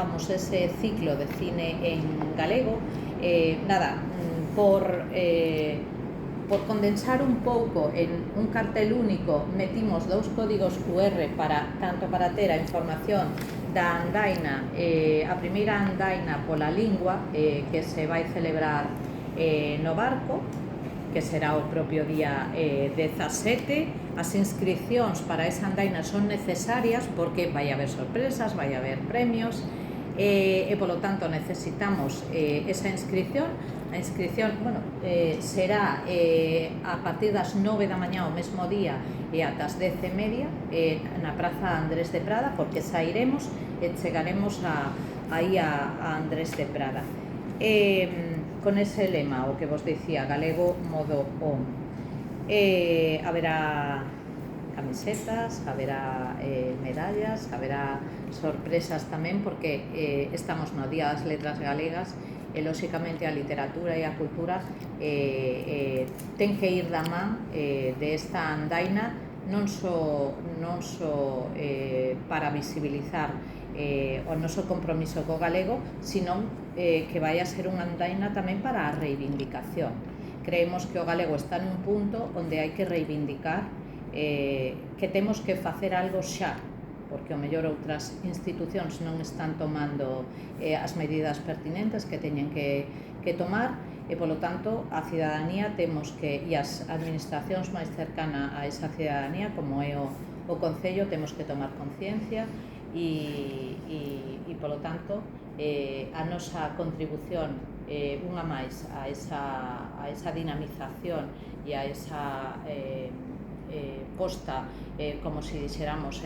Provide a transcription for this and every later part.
chamamos ese ciclo de cine en galego. Por condensar un pouco en un cartel único, metimos 2 códigos QR tanto para ter a información da andaina, a primeira andaina pola lingua, que se vai celebrar no Barco, que será o propio día 17. As inscripcións para esa andaina son necesarias porque vai haber sorpresas, vai haber premios, e polo tanto necesitamos esa inscripción. A inscripción, será a partir das 9 da mañá o mesmo día e ata as 10:30 na Praza Andrés de Prada, porque sairemos e chegaremos aí a Andrés de Prada. Con ese lema, o que vos dicía, galego modo on. Haberá camisetas, haberá medallas, haberá sorpresas tamén, porque estamos no Día das Letras Galegas e, lóxicamente, a literatura e a cultura ten que ir da man desta andaina, non só para visibilizar o noso compromiso co galego, sino que vai a ser unha andaina tamén para a reivindicación. Creemos que o galego está nun punto onde hai que reivindicar que temos que facer algo xa, porque o mellor outras institucións non están tomando as medidas pertinentes que teñen que tomar, e polo tanto a cidadanía temos que, e as administracións máis cercanas a esa cidadanía, como é o Concello, temos que tomar conciencia e polo tanto a nosa contribución unha máis a esa dinamización e a esa posta, como se dixéramos,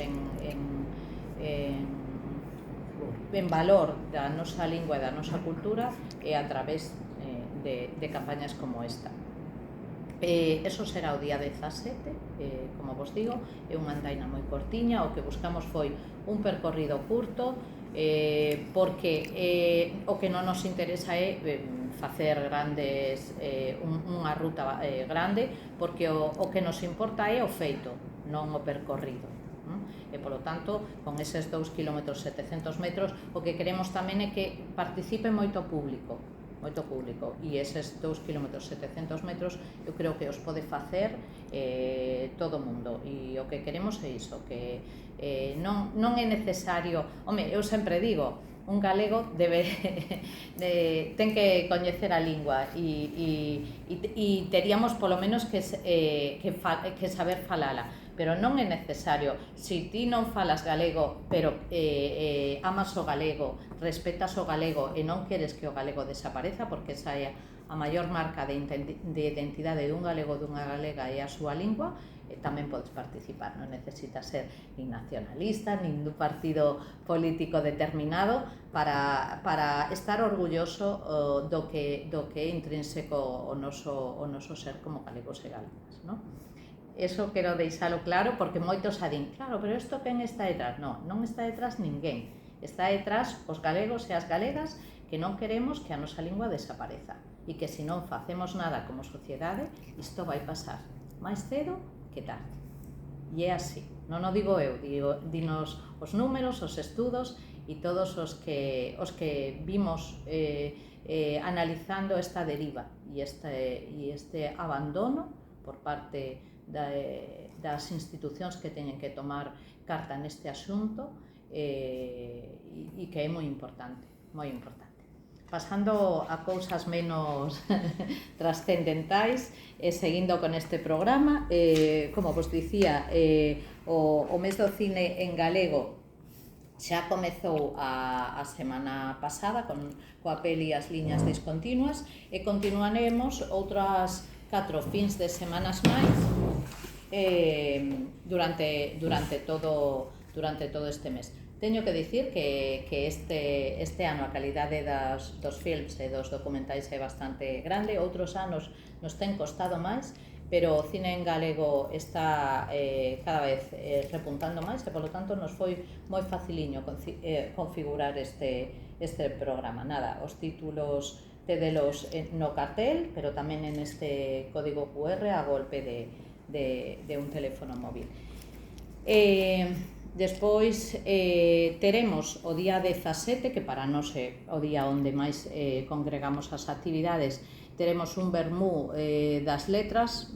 en valor da nosa lingua e da nosa cultura, e a través de campañas como esta. Eso será o día 17, como vos digo, é unha andaina moi cortiña. O que buscamos foi un percorrido curto, porque o que non nos interesa é facer unha ruta grande, porque o que nos importa é o feito, non o percorrido. E, polo tanto, con eses 2 km 700 metros, o que queremos tamén é que participe moito público, e eses 2 km 700 metros eu creo que os pode facer todo o mundo, e o que queremos é iso, que non é necesario. Eu sempre digo, un galego ten que coñecer a lingua e teríamos polo menos que saber falala, pero non é necesario. Se ti non falas galego, pero amas o galego, respetas o galego e non queres que o galego desapareza, porque esa é a maior marca de identidade dun galego ou dunha galega, é a súa lingua, tamén podes participar. Non necesitas ser nin nacionalista, nin dun partido político determinado para estar orgulloso do que é intrínseco o noso ser como galegos e galegas, non? Eso quero deixalo claro, porque moitos adin, claro, pero isto quen está detrás? Non está detrás ninguén. Está detrás os galegos e as galegas que non queremos que a nosa lingua desapareza, e que se non facemos nada como sociedade, isto vai pasar máis cedo que tarde. E é así, non o digo eu, dinos os números, os estudos e todos os que vimos analizando esta deriva e este abandono por parte das institucións que teñen que tomar carta neste asunto, e que é moi importante, moi importante. Pasando a cousas menos trascendentais, seguindo con este programa, como vos dicía, o mes do cine en galego xa comezou a semana pasada coa peli As liñas discontinuas, e continuaremos outras 4 fins de semanas máis durante todo este mes. Teño que dicir que este ano a calidade dos films e dos documentais é bastante grande. Outros anos nos ten costado máis, pero o cine en galego está cada vez repuntando máis, e polo tanto nos foi moi faciliño configurar este programa. Nada, os títulos tedelos no cartel, pero tamén en este código QR a golpe de un teléfono móvil. Despois teremos o día 17, que para nós é o día onde máis congregamos as actividades. Teremos un vermú das letras,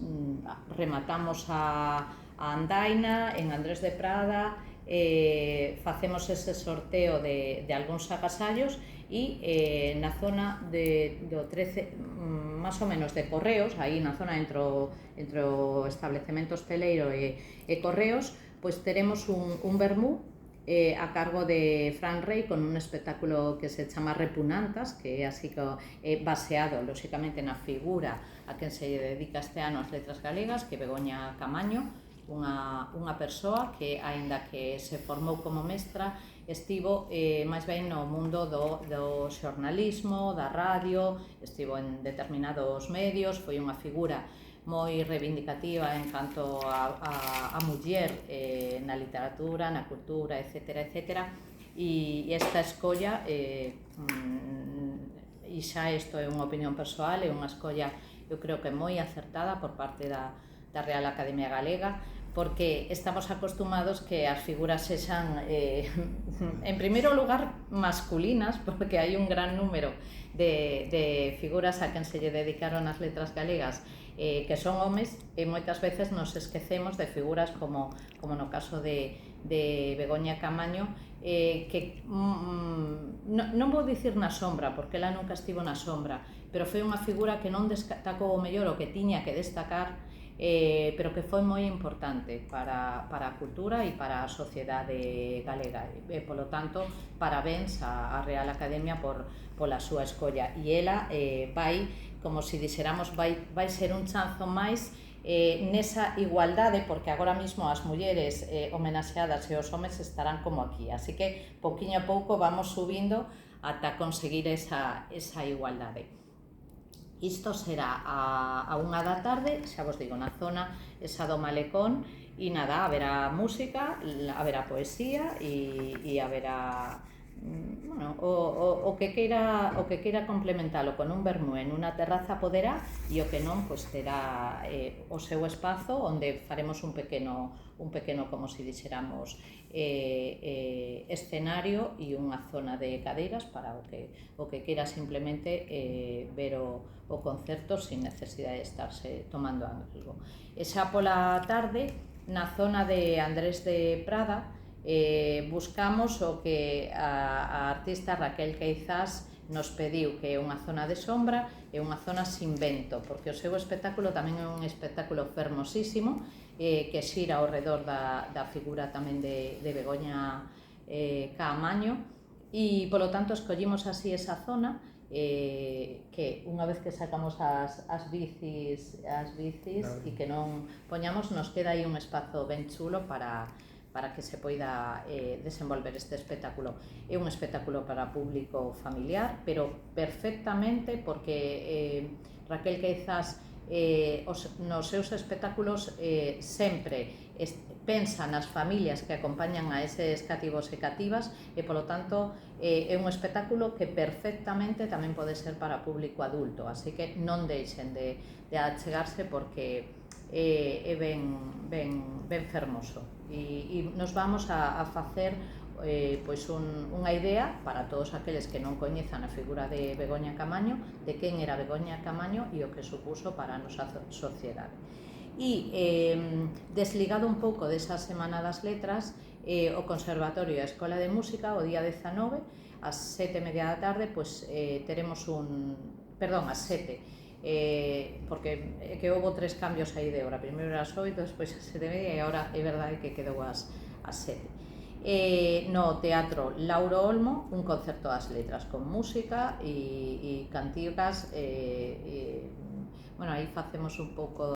rematamos a andaina en Andrés de Prada, facemos ese sorteo de algúns agasallos e na zona do 13, máis ou menos de Correos, aí na zona entre o establecemento hosteleiro e Correos, pois teremos un vermú a cargo de Fran Rey con un espectáculo que se chama Repunantas, que é así que baseado, lóxicamente, na figura a quen se dedica este ano as letras galegas, que é Begoña Camaño, unha persoa que, aínda que se formou como mestra, estivo máis ben no mundo do xornalismo, da radio, estivo en determinados medios, foi unha figura moi reivindicativa en canto a muller na literatura, na cultura, etc. E esta escolla, e xa isto é unha opinión persoal, é unha escolla, eu creo que moi acertada por parte da Real Academia Galega, porque estamos acostumados que as figuras sexan, en primeiro lugar, masculinas, porque hai un gran número de figuras a quen se lle dedicaron as letras galegas que son homes, e moitas veces nos esquecemos de figuras como no caso de Begoña Camaño, que non vou dicir na sombra, porque ela nunca estivo na sombra, pero foi unha figura que non destacou o mellor o que tiña que destacar, pero que foi moi importante para a cultura e para a sociedade galega, e polo tanto parabéns á Real Academia pola súa escolla, e ela vai, como se dixéramos, vai ser un chanzo máis nesa igualdade, porque agora mesmo as mulleres homenaxeadas e os homes estarán como aquí, así que pouquiño a pouco vamos subindo ata conseguir esa igualdade. Isto será a 1 da tarde, xa vos digo, na zona esa do Malecón, e nada, haberá música, haberá poesía e haberá, bueno, o que queira complementalo con un vermú en unha terraza poderá, e o que non, pois terá o seu espazo onde faremos un pequeno, como se dixéramos, escenario e unha zona de cadeiras para o que queira simplemente ver o concerto sin necesidade de estarse tomando algo. E xa pola tarde, na zona de Andrés de Prada, buscamos o que a artista Raquel Queizás nos pediu, que é unha zona de sombra e unha zona sin vento, porque o seu espectáculo tamén é un espectáculo fermosísimo, que xira ao redor da figura tamén de Begoña Caamaño, e polo tanto escollimos así esa zona, que unha vez que sacamos as bicis e que non poñamos, nos queda aí un espazo ben chulo para que se poida desenvolver este espectáculo. É un espectáculo para público familiar, pero perfectamente, porque Raquel Queizás nos seus espectáculos sempre pensa nas familias que acompañan a eses cativos e cativas, e polo tanto é un espectáculo que perfectamente tamén pode ser para público adulto, así que non deixen de achegarse, porque é ben fermoso, e nos vamos a facer pois unha idea para todos aqueles que non coñezan a figura de Begoña Camaño, de quen era Begoña Camaño e o que supuso para a nosa sociedade. E desligado un pouco desa Semana das Letras, o Conservatorio e a Escola de Música, o día 19, ás 7:30 da tarde, pois teremos ás 7, porque é que houve 3 cambios aí de hora, primeiro era ás 8, despois ás 7:30, e agora é verdade que quedou ás 7. No Teatro Lauro Olmo, un concerto das letras con música e cantigas, bueno, aí facemos un pouco